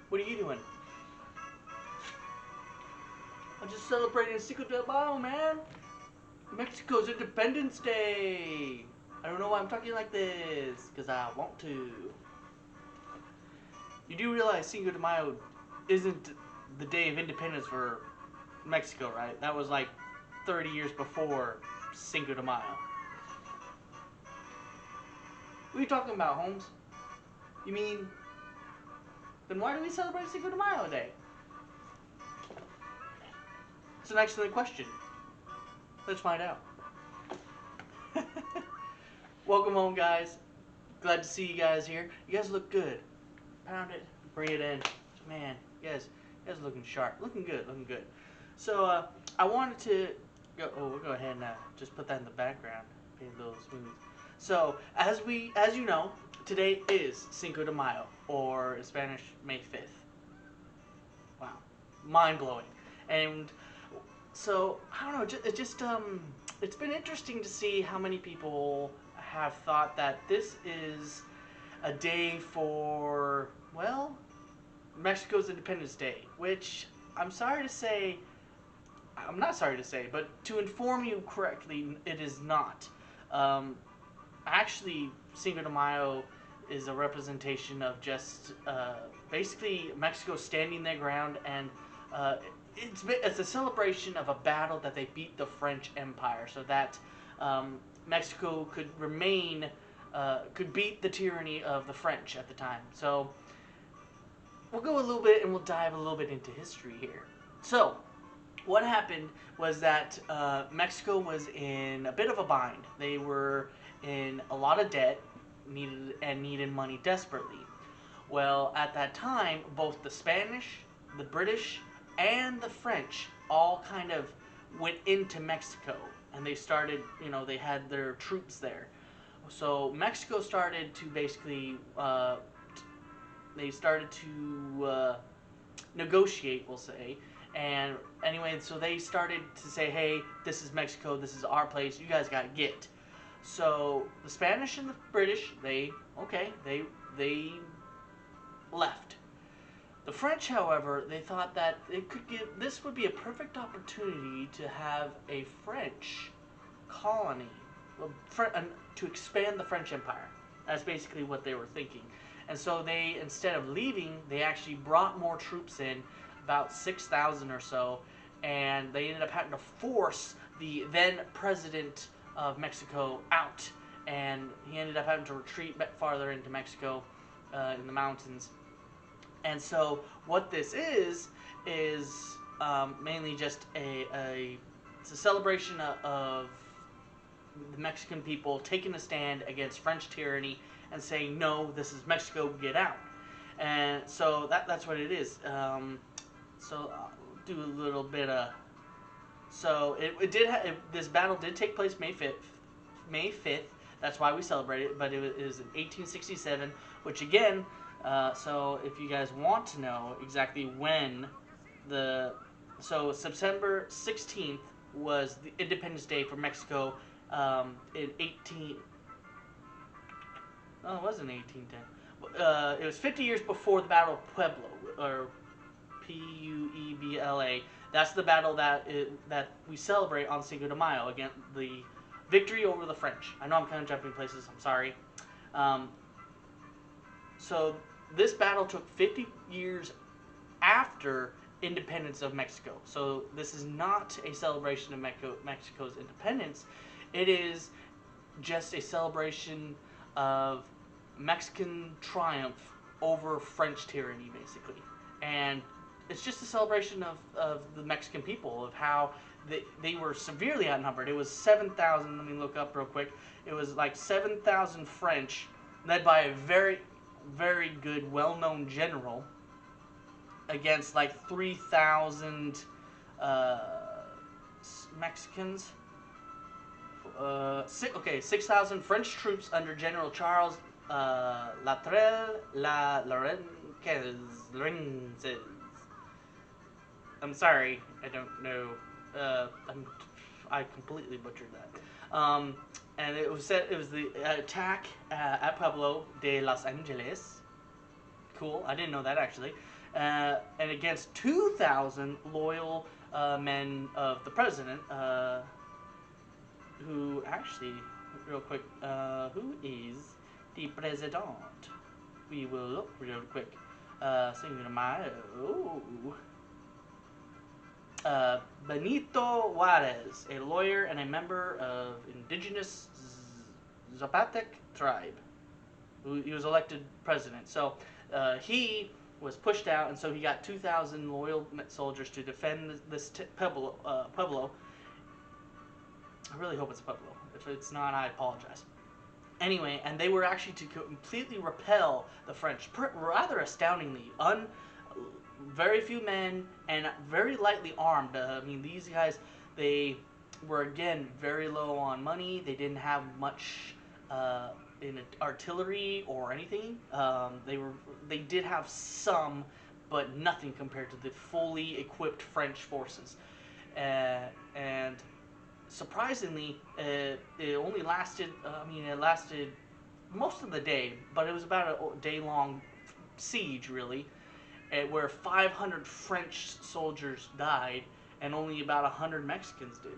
What are you doing? I'm just celebrating Cinco de Mayo, man. Mexico's Independence Day. I don't know why I'm talking like this, because I want to. You do realize Cinco de Mayo isn't the day of independence for Mexico, right? That was like 30 years before Cinco de Mayo. What are you talking about, Holmes? You mean, then why do we celebrate Cinco de Mayo Day? It's an excellent question. Let's find out. Welcome home, guys. Glad to see you guys here. You guys look good. Pound it, bring it in. Man, you guys looking sharp. Looking good, looking good. So, I wanted to we'll go ahead and just put that in the background. Be a little smooth. So, as you know, today is Cinco de Mayo, or in Spanish, May 5th. Wow. Mind-blowing. And so, I don't know, it's been interesting to see how many people have thought that this is a day for, well, Mexico's Independence Day, which I'm not sorry to say, but to inform you correctly, it is not. Actually, Cinco de Mayo is a representation of just basically Mexico standing their ground, and it's a celebration of a battle that they beat the French Empire, so that Mexico could could beat the tyranny of the French at the time. So we'll go a little bit and we'll dive a little bit into history here. So what happened was that Mexico was in a bit of a bind. They were in a lot of debt, needed money desperately. Well, at that time, both the Spanish, the British, and the French all kind of went into Mexico, and they started, they had their troops there. So Mexico started to basically, they started to negotiate, we'll say. And anyway, so they started to say, hey, this is Mexico, this is our place, you guys got to get. So the Spanish and the British, they left. The French, however, they thought that this would be a perfect opportunity to have a French colony, to expand the French Empire. That's basically what they were thinking. And so they, instead of leaving, they actually brought more troops in, about 6,000 or so, and they ended up having to force the then president of Mexico out, and he ended up having to retreat back farther into Mexico in the mountains. And so what this is mainly just it's a celebration of the Mexican people taking a stand against French tyranny and saying, no, this is Mexico, get out. And so that's what it is. So I'll do a little bit of... So this battle did take place May 5th. That's why we celebrate it. But it was in 1867, which again, so if you guys want to know exactly when so September 16th was the Independence Day for Mexico in 18... No, it wasn't 1810. It was 50 years before the Battle of Puebla, or Puebla. That's the battle that we celebrate on Cinco de Mayo, against the victory over the French. I know I'm kind of jumping places, I'm sorry. So this battle took 50 years after independence of Mexico. So this is not a celebration of Mexico's independence. It is just a celebration of Mexican triumph over French tyranny, basically. And it's just a celebration of the Mexican people, of how they were severely outnumbered. It was 7,000, let me look up real quick. It was like 7,000 French, led by a very, very good, well-known general, against like 3,000 Mexicans. 6,000 French troops under General Charles Latrell Lorenzes. I'm sorry, I don't know. I completely butchered that. And it was the attack at Pueblo de Los Angeles. Cool, I didn't know that actually. and against 2,000 loyal men of the president, who actually, real quick, who is the president? We will look real quick. Cinco de Mayo. Benito Juarez, a lawyer and a member of indigenous Zapotec tribe. He was elected president. So he was pushed out, and so he got 2,000 loyal soldiers to defend this Pueblo. I really hope it's Pueblo. If it's not, I apologize. Anyway, and they were actually to completely repel the French, rather astoundingly. Very few men and very lightly armed. I mean, these guys, they were again very low on money. They didn't have much in artillery or anything. They did have some, but nothing compared to the fully equipped French forces. And surprisingly, it only lasted. It lasted most of the day, but it was about a day-long siege, really, where 500 French soldiers died and only about 100 Mexicans did.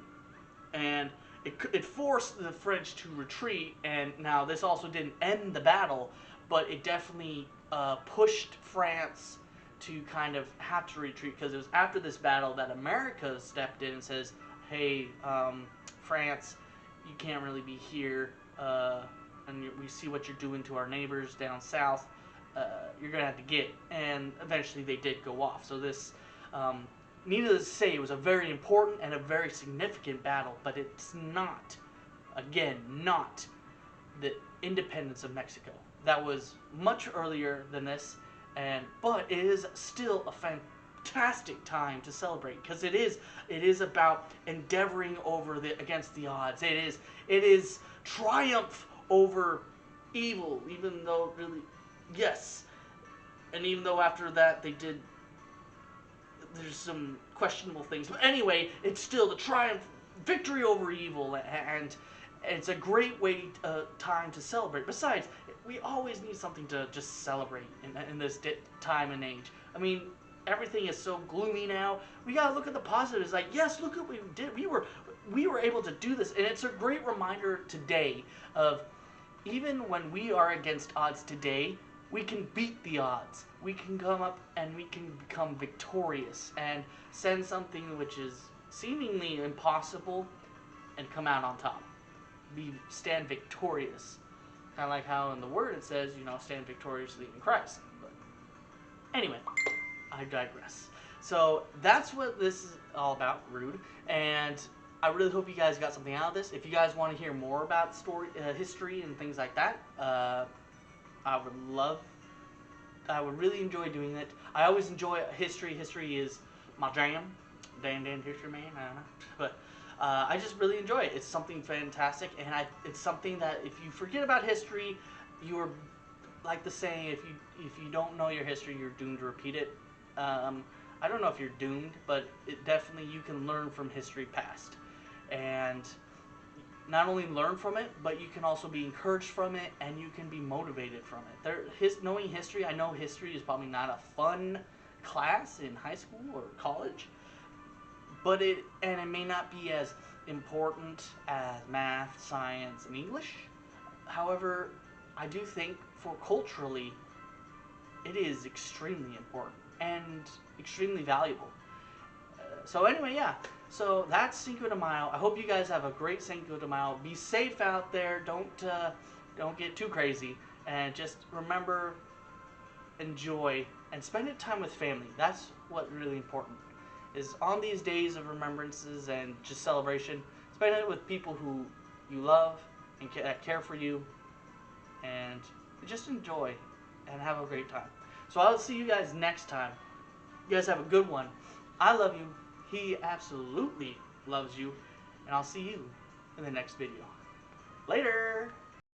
And it forced the French to retreat, and now this also didn't end the battle, but it definitely pushed France to kind of have to retreat, because it was after this battle that America stepped in and says, hey, France, you can't really be here, and we see what you're doing to our neighbors down south. You're going to have to get. And eventually they did go off. So this, needless to say, it was a very important and a very significant battle, but it's not, again, not the independence of Mexico. That was much earlier than this, but it is still a fantastic time to celebrate, because it is about endeavoring against the odds. It is triumph over evil, even though really, yes, and even though after that there's some questionable things, but anyway, it's still the triumph, victory over evil, and it's a great time to celebrate. Besides, we always need something to just celebrate in this time and age. I mean, everything is so gloomy now. We gotta look at the positives. Like, yes, look at what we did. We were able to do this, and it's a great reminder today of, even when we are against odds today, we can beat the odds. We can come up and we can become victorious and send something which is seemingly impossible and come out on top. Stand victorious. Kind of like how in the Word it says, stand victoriously in Christ. But anyway, I digress. So that's what this is all about, Rude. And I really hope you guys got something out of this. If you guys want to hear more about history and things like that, I would really enjoy doing it. I always enjoy history. History is my jam. Dan history man, I don't know. But I just really enjoy it. It's something fantastic, and it's something that if you forget about history, you're like the saying, if you don't know your history, you're doomed to repeat it. I don't know if you're doomed, but it definitely, you can learn from history past. And not only learn from it, but you can also be encouraged from it, and you can be motivated from it. Knowing history, I know history is probably not a fun class in high school or college, but it may not be as important as math, science, and English. However, I do think for culturally, it is extremely important and extremely valuable. So anyway, yeah. So that's Cinco de Mayo. I hope you guys have a great Cinco de Mayo. Be safe out there. Don't get too crazy. And just remember, enjoy, and spend time with family. That's what's really important. Is on these days of remembrances and just celebration, spend it with people who you love and care for you, and just enjoy and have a great time. So I'll see you guys next time. You guys have a good one. I love you. He absolutely loves you. And I'll see you in the next video. Later!